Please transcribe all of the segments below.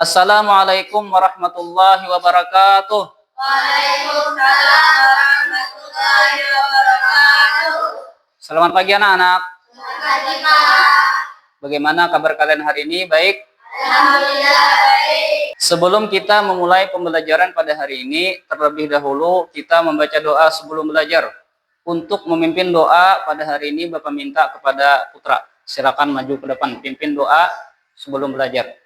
Assalamualaikum warahmatullahi wabarakatuh. Waalaikumsalam warahmatullahi wabarakatuh. Selamat pagi anak-anak. Selamat pagi, Pak. Bagaimana kabar kalian hari ini? Baik? Alhamdulillah baik. Sebelum kita memulai pembelajaran pada hari ini, terlebih dahulu kita membaca doa sebelum belajar. Untuk memimpin doa pada hari ini, Bapak minta kepada Putra. Silakan maju ke depan, pimpin doa sebelum belajar.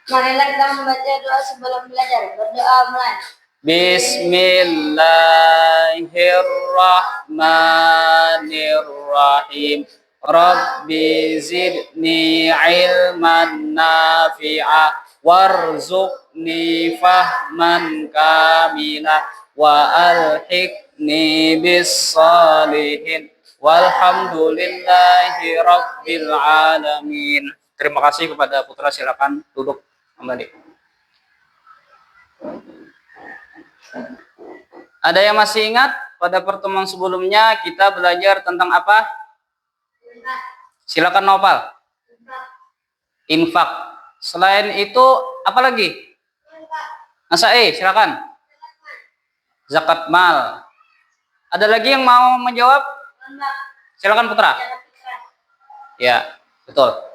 Marilah kita membaca doa sebelum belajar. Berdoa mulai. Bismillahirrahmanirrahim. Rabbi zidni ilman nafi'a warzuqni fahman kamila wa alhiqni bis salihin walhamdulillahi rabbil alamin. Terima kasih kepada Putra, silakan duduk kembali. Ada yang masih ingat pada pertemuan sebelumnya kita belajar tentang apa? Silakan Nopal. Infak. Selain itu apa lagi? Silakan. Zakat mal. Ada lagi yang mau menjawab? Silakan Putra. Ya, betul.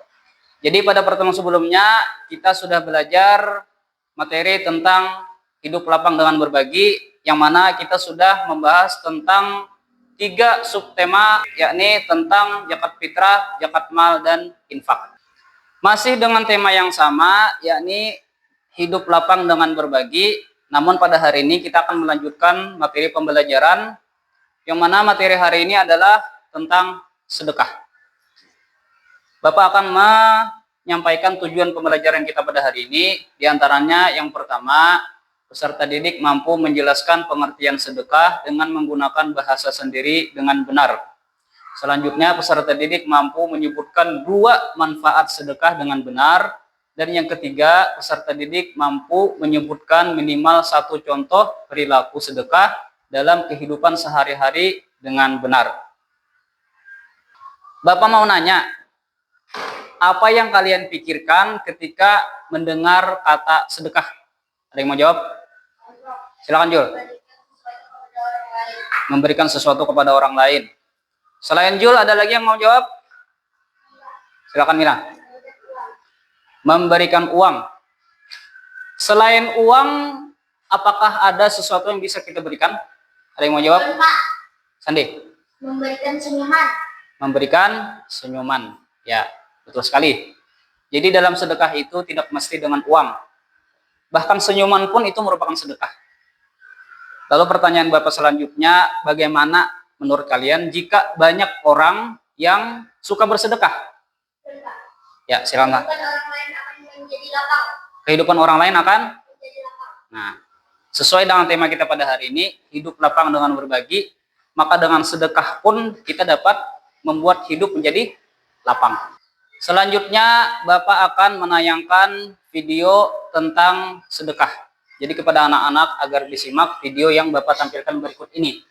Jadi pada pertemuan sebelumnya kita sudah belajar materi tentang hidup lapang dengan berbagi, yang mana kita sudah membahas tentang 3 subtema, yakni tentang zakat fitrah, zakat mal, dan infak. Masih dengan tema yang sama, yakni hidup lapang dengan berbagi, namun pada hari ini kita akan melanjutkan materi pembelajaran, yang mana materi hari ini adalah tentang sedekah. Bapak akan menyampaikan tujuan pembelajaran kita pada hari ini. Di antaranya yang pertama, peserta didik mampu menjelaskan pengertian sedekah dengan menggunakan bahasa sendiri dengan benar. Selanjutnya, peserta didik mampu menyebutkan 2 manfaat sedekah dengan benar. Dan yang ketiga, peserta didik mampu menyebutkan minimal 1 contoh perilaku sedekah dalam kehidupan sehari-hari dengan benar. Bapak mau nanya, apa yang kalian pikirkan ketika mendengar kata sedekah? Ada yang mau jawab? Silakan Jul. Memberikan sesuatu kepada orang lain. Selain Jul, ada lagi yang mau jawab? Silakan Mila. Memberikan uang. Selain uang, apakah ada sesuatu yang bisa kita berikan? Ada yang mau jawab? Sandi. Memberikan senyuman. Memberikan senyuman. Ya, betul sekali. Jadi dalam sedekah itu tidak mesti dengan uang. Bahkan senyuman pun itu merupakan sedekah. Lalu pertanyaan Bapak selanjutnya, bagaimana menurut kalian jika banyak orang yang suka bersedekah? Ya, silakan. Kehidupan orang lain akan menjadi lapang. Nah, sesuai dengan tema kita pada hari ini, hidup lapang dengan berbagi, maka dengan sedekah pun kita dapat membuat hidup menjadi lapang. Selanjutnya, Bapak akan menayangkan video tentang sedekah. Jadi kepada anak-anak agar disimak video yang Bapak tampilkan berikut ini.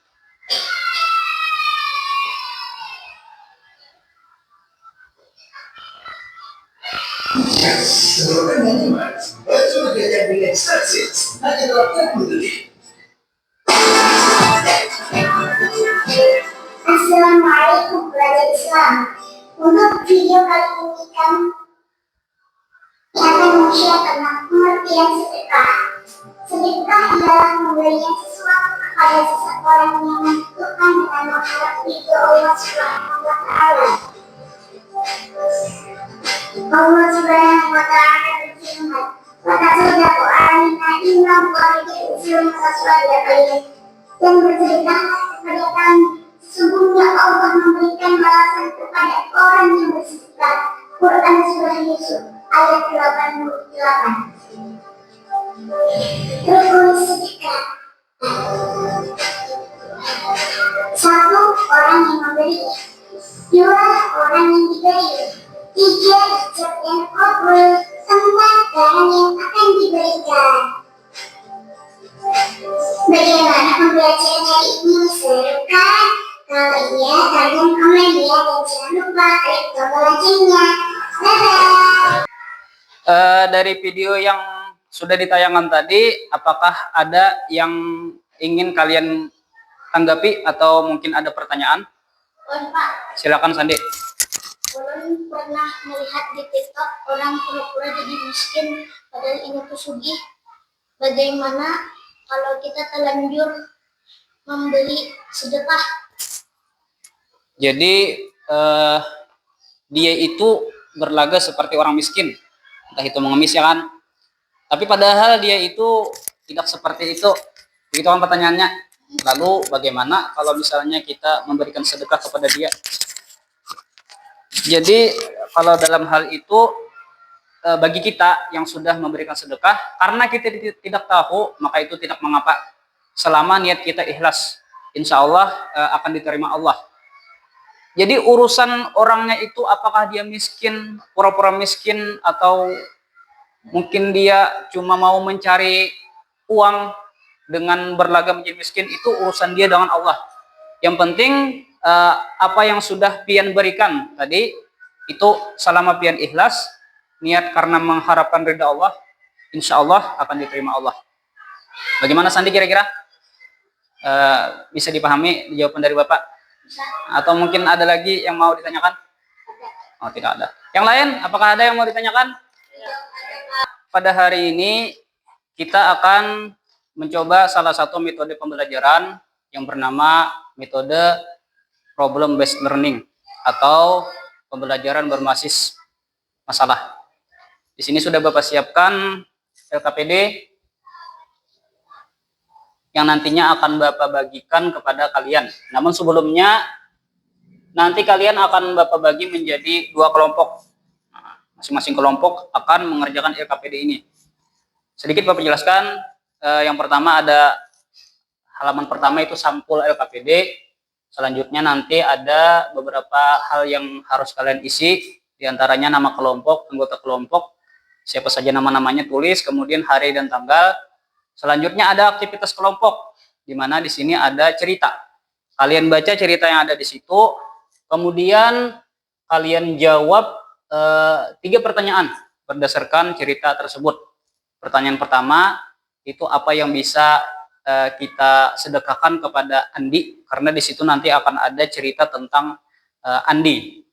Assalamualaikum belajar Islam. Untuk video kali ini kami akan men-share tentang pengertian sedekah. Sedekah adalah memberikan sesuatu kepada seseorang yang membutuhkan dengan mengharap ridho Allah Subhanahu wa Ta'ala. Allah Subhanahu wa Ta'ala berfirman, "Wa tasaddaqu 'alaina inna Allaha yaj'alu as-sadaqa kairan." Dan bersedekahlah kepada kami, sesungguhnya Allah memberikan balasan kepada orang yang bersedekah. Quran surah Yusuf ayat 88. Rukun sedekah. 1. Orang yang memberi. 2. Orang yang diberi. 3. Ijab dan qabul. 4. Barang yang akan diberikan. Bagaimana pembelajaran hari ini? Serukan? Kalau iya, kalian komen ya, dan jangan lupa klik tombol loncengnya. Dadah! Dari video yang sudah ditayangkan tadi, apakah ada yang ingin kalian tanggapi atau mungkin ada pertanyaan? Pak, Silakan Sandi. Ulun pernah melihat di TikTok orang pura-pura jadi miskin padahal ini tuh sugih. Bagaimana kalau kita terlanjur membeli sedekah? Jadi dia itu berlaga seperti orang miskin, entah itu mengemis ya kan. Tapi padahal dia itu tidak seperti itu. Begitu kan pertanyaannya. Lalu bagaimana kalau misalnya kita memberikan sedekah kepada dia? Jadi kalau dalam hal itu bagi kita yang sudah memberikan sedekah, karena kita tidak tahu, maka itu tidak mengapa. Selama niat kita ikhlas, insya Allah akan diterima Allah. Jadi urusan orangnya itu apakah dia miskin, pura-pura miskin, atau mungkin dia cuma mau mencari uang dengan berlagak menjadi miskin, itu urusan dia dengan Allah. Yang penting apa yang sudah pian berikan tadi, itu selama pian ikhlas, niat karena mengharapkan ridha Allah, insya Allah akan diterima Allah. Bagaimana Sandi kira-kira? Bisa dipahami jawaban dari Bapak? Bisa. Atau mungkin ada lagi yang mau ditanyakan? Oh, tidak ada. Yang lain, apakah ada yang mau ditanyakan? Pada hari ini kita akan mencoba salah satu metode pembelajaran yang bernama metode problem based learning atau pembelajaran berbasis masalah. Di sini sudah Bapak siapkan LKPD yang nantinya akan Bapak bagikan kepada kalian. Namun sebelumnya nanti kalian akan Bapak bagi menjadi 2 kelompok. Masing-masing kelompok akan mengerjakan LKPD ini. Sedikit Bapak jelaskan, yang pertama ada halaman pertama itu sampul LKPD. Selanjutnya nanti ada beberapa hal yang harus kalian isi, diantaranya nama kelompok, anggota kelompok, siapa saja nama-namanya tulis, kemudian hari dan tanggal. Selanjutnya ada aktivitas kelompok, di mana di sini ada cerita. Kalian baca cerita yang ada di situ, kemudian kalian jawab 3 pertanyaan berdasarkan cerita tersebut. Pertanyaan pertama, itu apa yang bisa kita sedekahkan kepada Andi, karena di situ nanti akan ada cerita tentang Andi.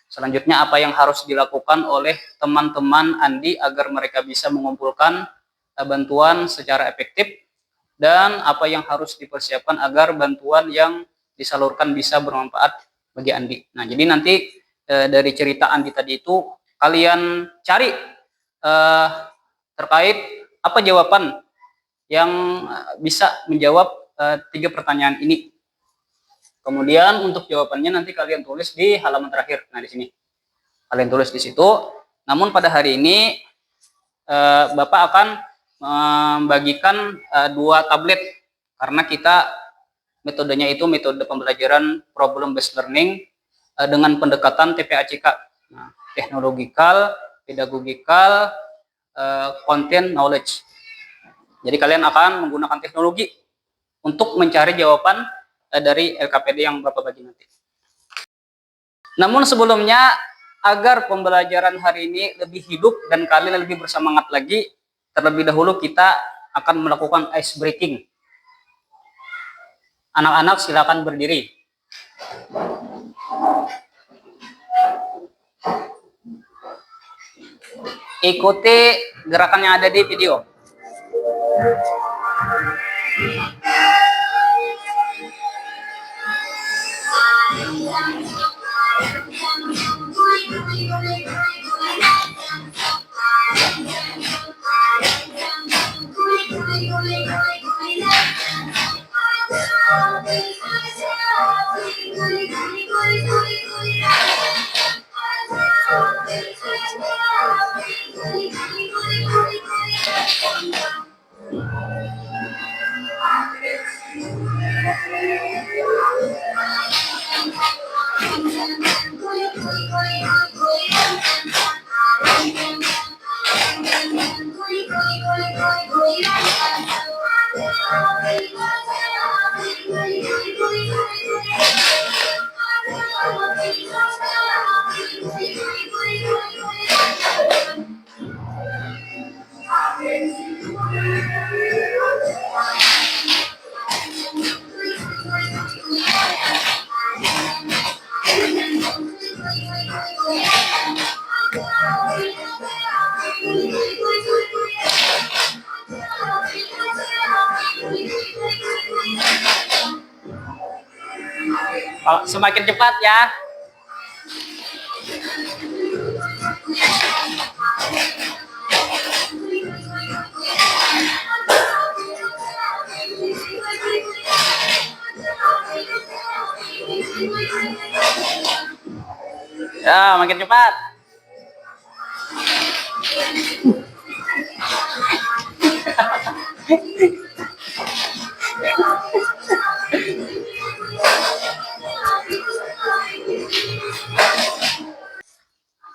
Selanjutnya, apa yang harus dilakukan oleh teman-teman Andi agar mereka bisa mengumpulkan bantuan secara efektif, dan apa yang harus dipersiapkan agar bantuan yang disalurkan bisa bermanfaat bagi Andi. Nah, jadi nanti dari cerita Andi tadi itu kalian cari terkait apa jawaban yang bisa menjawab 3 pertanyaan ini. Kemudian untuk jawabannya nanti kalian tulis di halaman terakhir. Nah, di sini kalian tulis di situ. Namun pada hari ini Bapak akan membagikan 2 tablet, karena kita metodenya itu metode pembelajaran problem based learning dengan pendekatan TPACK. Nah, teknologikal, pedagogikal, content, knowledge. Jadi kalian akan menggunakan teknologi untuk mencari jawaban dari LKPD yang Bapak bagi nanti. Namun sebelumnya, agar pembelajaran hari ini lebih hidup dan kalian lebih bersemangat lagi, terlebih dahulu kita akan melakukan ice breaking. Anak-anak silakan berdiri. Ikuti gerakan yang ada di video. Semakin cepat ya. Ya, makin cepat.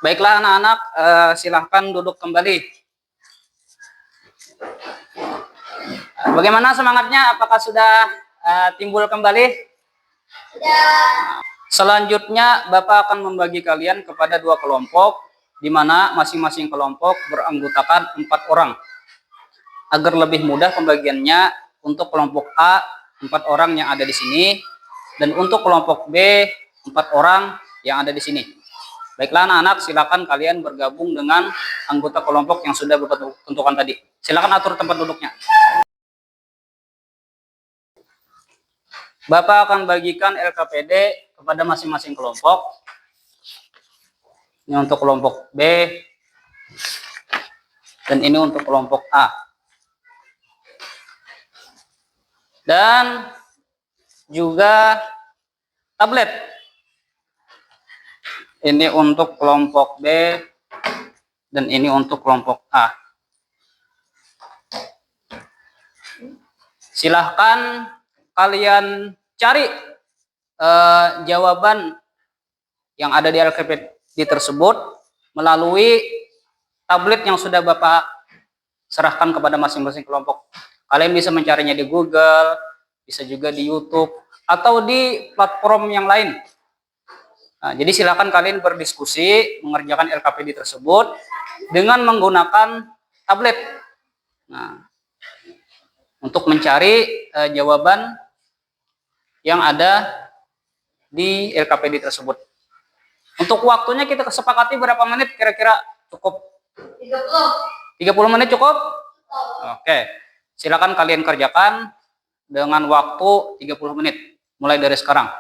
Baiklah anak-anak, silahkan duduk kembali. Bagaimana semangatnya? Apakah sudah timbul kembali? Selanjutnya, Bapak akan membagi kalian kepada 2 kelompok, di mana masing-masing kelompok beranggotakan 4 orang. Agar lebih mudah pembagiannya, untuk kelompok A, 4 orang yang ada di sini, dan untuk kelompok B, 4 orang yang ada di sini. Baiklah anak-anak, silakan kalian bergabung dengan anggota kelompok yang sudah Bapak tentukan tadi. Silakan atur tempat duduknya. Bapak akan bagikan LKPD kepada masing-masing kelompok. Ini untuk kelompok B, dan ini untuk kelompok A. Dan juga tablet. Ini untuk kelompok B, dan ini untuk kelompok A. Silahkan kalian cari jawaban yang ada di LKPD tersebut melalui tablet yang sudah Bapak serahkan kepada masing-masing kelompok. Kalian bisa mencarinya di Google, bisa juga di YouTube, atau di platform yang lain. Nah, jadi silakan kalian berdiskusi mengerjakan LKPD tersebut dengan menggunakan tablet. Nah, untuk mencari jawaban yang ada di LKPD tersebut. Untuk waktunya kita kesepakati berapa menit kira-kira cukup? 30 menit cukup? Oke. Silakan kalian kerjakan dengan waktu 30 menit mulai dari sekarang.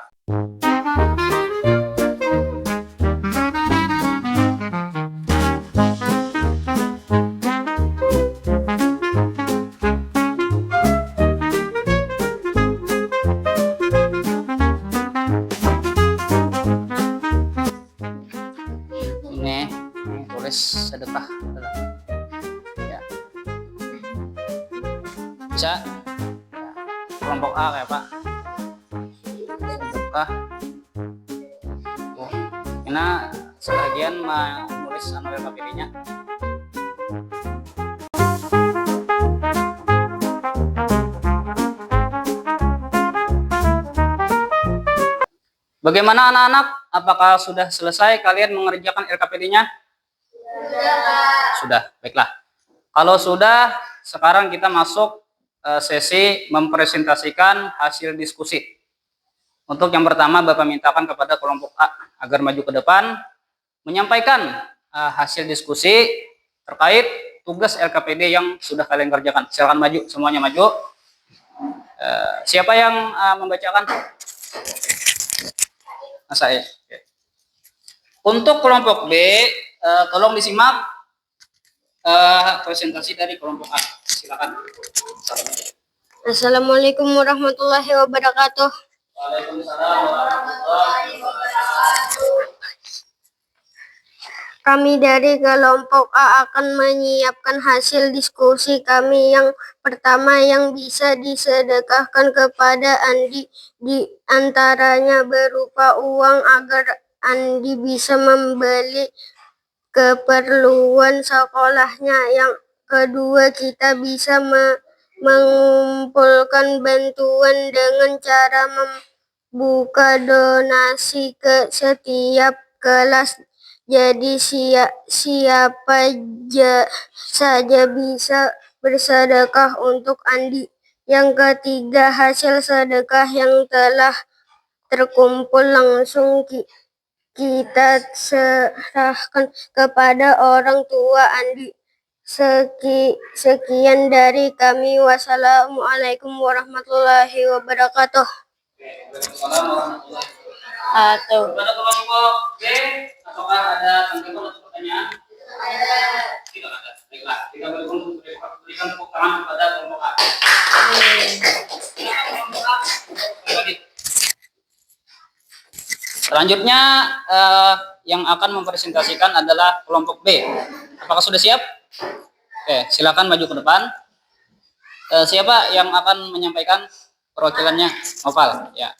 Ini tulis sedekah. Ya. Bisa? Kelompok A kayak Pak. Sedekah. Oh, ini sebagian menulis LKPD-nya. Bagaimana anak-anak? Apakah sudah selesai kalian mengerjakan LKPD-nya? Sudah, baiklah. Kalau sudah, sekarang kita masuk sesi mempresentasikan hasil diskusi. Untuk yang pertama, Bapak mintakan kepada kelompok A agar maju ke depan, menyampaikan hasil diskusi terkait tugas LKPD yang sudah kalian kerjakan. Silakan maju, semuanya maju. Siapa yang membacakan? Saya. Untuk kelompok B, tolong disimak presentasi dari kelompok A. Silakan. Assalamualaikum warahmatullahi wabarakatuh. Waalaikumsalam warahmatullahi wabarakatuh. Kami dari kelompok A akan menyiapkan hasil diskusi kami. Yang pertama, yang bisa disedekahkan kepada Andi, di antaranya berupa uang agar Andi bisa membeli keperluan sekolahnya. Yang kedua, kita bisa mengumpulkan bantuan dengan cara membuka donasi ke setiap kelas. Jadi siapa saja bisa bersedekah untuk Andi. Yang ketiga, hasil sedekah yang telah terkumpul langsung kita serahkan kepada orang tua Andi. Sekian dari kami. Wassalamualaikum warahmatullahi wabarakatuh. Waalaikumsalam warahmatullahi wabarakatuh. Atau Pada kelompok B, apakah ada tanggapan atau pertanyaan? Tidak ada. Baiklah, kita berikan tepuk tangan kepada kelompok A. Kelompok A, kembali. Selanjutnya yang akan mempresentasikan adalah kelompok B. Apakah sudah siap? Oke, silakan maju ke depan. Siapa yang akan menyampaikan perwakilannya? Noval, ya.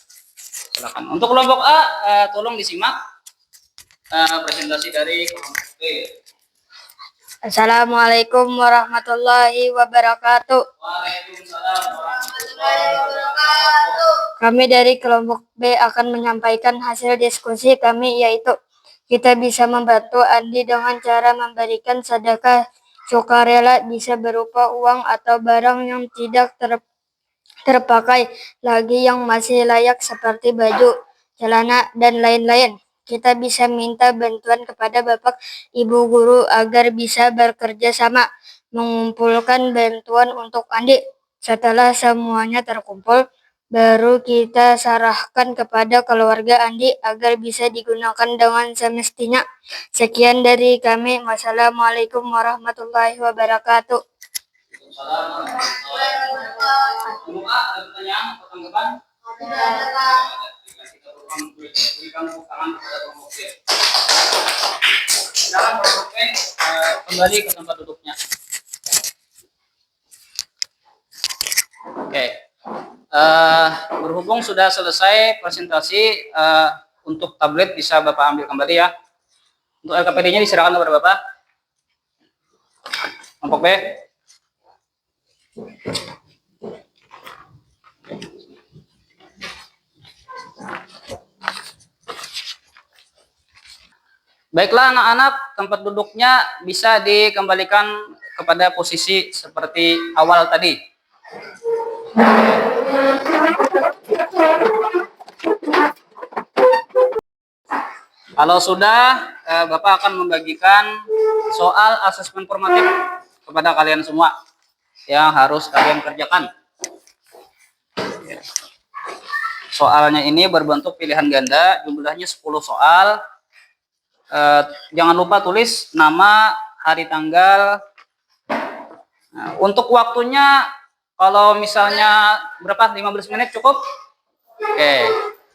Silakan. Untuk kelompok A, tolong disimak presentasi dari kelompok B. Assalamualaikum warahmatullahi wabarakatuh. Waalaikumsalam warahmatullahi wabarakatuh. Kami dari kelompok B akan menyampaikan hasil diskusi kami, yaitu kita bisa membantu Andi dengan cara memberikan sedekah sukarela, bisa berupa uang atau barang yang tidak terpakai lagi yang masih layak seperti baju, celana, dan lain-lain. Kita bisa minta bantuan kepada Bapak Ibu Guru agar bisa bekerja sama mengumpulkan bantuan untuk Andi. Setelah semuanya terkumpul, baru kita serahkan kepada keluarga Andi agar bisa digunakan dengan semestinya. Sekian dari kami. Wassalamualaikum warahmatullahi wabarakatuh. Waalaikumsalam warahmatullahi wabarakatuh. Kelompok A, ada pertanyaan atau tanggapan? Tidak. Kita berikan tepuk tangan kepada kelompok B. Silakan kelompok B kembali ke tempat duduknya. Oke. Berhubung sudah selesai presentasi, untuk tablet bisa Bapak ambil kembali ya. Untuk LKPD-nya diserahkan kepada Bapak. Kelompok B. Baiklah anak-anak, tempat duduknya bisa dikembalikan kepada posisi seperti awal tadi. Kalau sudah, Bapak akan membagikan soal asesmen formatif kepada kalian semua yang harus kalian kerjakan. Soalnya ini berbentuk pilihan ganda, jumlahnya 10 soal. Jangan lupa tulis nama, hari, tanggal. Nah, untuk waktunya, kalau misalnya berapa? 15 menit cukup? Oke,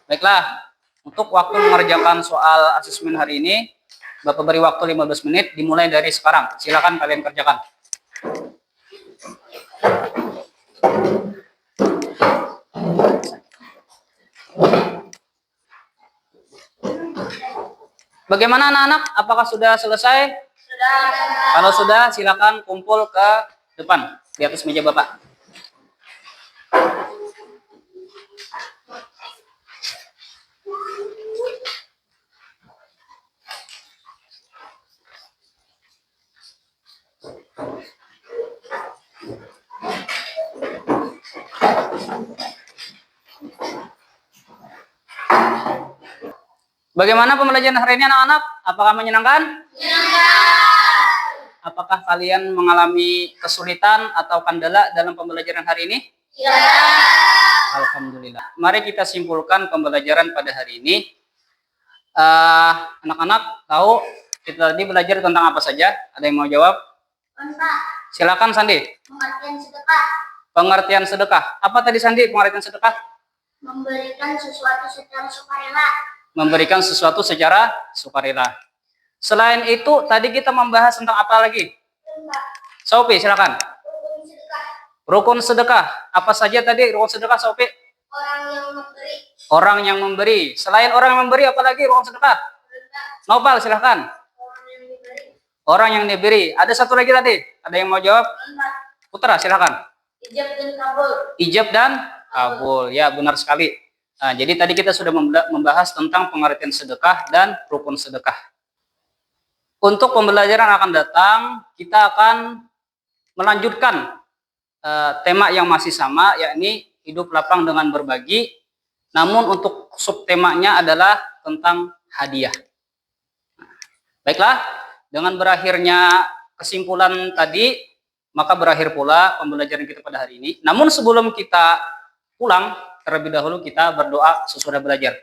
baiklah. Untuk waktu mengerjakan soal asesmen hari ini, Bapak beri waktu 15 menit dimulai dari sekarang. Silakan kalian kerjakan. Bagaimana anak-anak? Apakah sudah selesai? Sudah. Kalau sudah, silakan kumpul ke depan di atas meja Bapak. Bagaimana pembelajaran hari ini anak-anak? Apakah menyenangkan? Menyenangkan. Apakah kalian mengalami kesulitan atau kendala dalam pembelajaran hari ini? Ya. Alhamdulillah. Mari kita simpulkan pembelajaran pada hari ini. Anak-anak tahu kita tadi belajar tentang apa saja? Ada yang mau jawab? Silakan Sandi. Pengertian sedekah. Pengertian sedekah. Apa tadi Sandi pengertian sedekah? Memberikan sesuatu secara sukarela. Memberikan sesuatu secara sukarela. Selain itu, tadi kita membahas tentang apa lagi? Sophie, silakan. Rukun sedekah. Apa saja tadi rukun sedekah, Sophie? Orang yang memberi. Orang yang memberi. Selain orang yang memberi, apa lagi rukun sedekah? Nopal, silakan. Orang yang diberi. Orang yang diberi. Ada satu lagi tadi. Ada yang mau jawab? Putra, silakan. Ijab dan kabul. Ijab dan kabul. Ya, benar sekali. Nah, jadi tadi kita sudah membahas tentang pengertian sedekah dan rukun sedekah. Untuk pembelajaran akan datang, kita akan melanjutkan tema yang masih sama, yakni hidup lapang dengan berbagi. Namun untuk subtemanya adalah tentang hadiah. Baiklah, dengan berakhirnya kesimpulan tadi, maka berakhir pula pembelajaran kita pada hari ini. Namun sebelum kita pulang, terlebih dahulu kita berdoa sesudah belajar.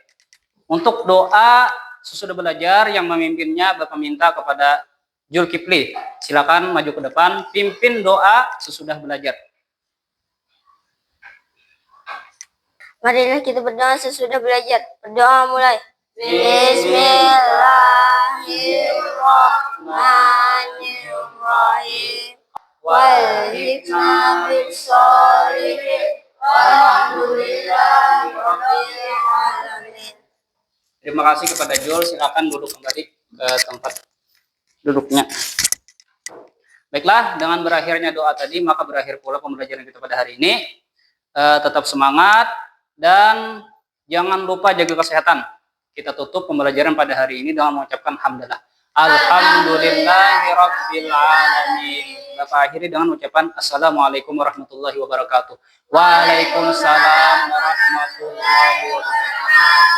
Untuk doa sesudah belajar yang memimpinnya Bapak minta kepada Zulkifli. Silakan maju ke depan, pimpin doa sesudah belajar. Marilah kita berdoa sesudah belajar. Berdoa mulai. Bismillahirrahmanirrahim. Walhikna bisolihin. Walhamdulillahirabbil alamin. Terima kasih kepada Jul. Silakan duduk kembali ke tempat duduknya. Baiklah, dengan berakhirnya doa tadi, maka berakhir pula pembelajaran kita pada hari ini. Tetap semangat dan jangan lupa jaga kesehatan. Kita tutup pembelajaran pada hari ini dengan mengucapkan hamdalah. Alhamdulillahirabbil alamin. Bapak akhiri dengan ucapan Assalamualaikum warahmatullahi wabarakatuh. Waalaikumsalam warahmatullahi wabarakatuh.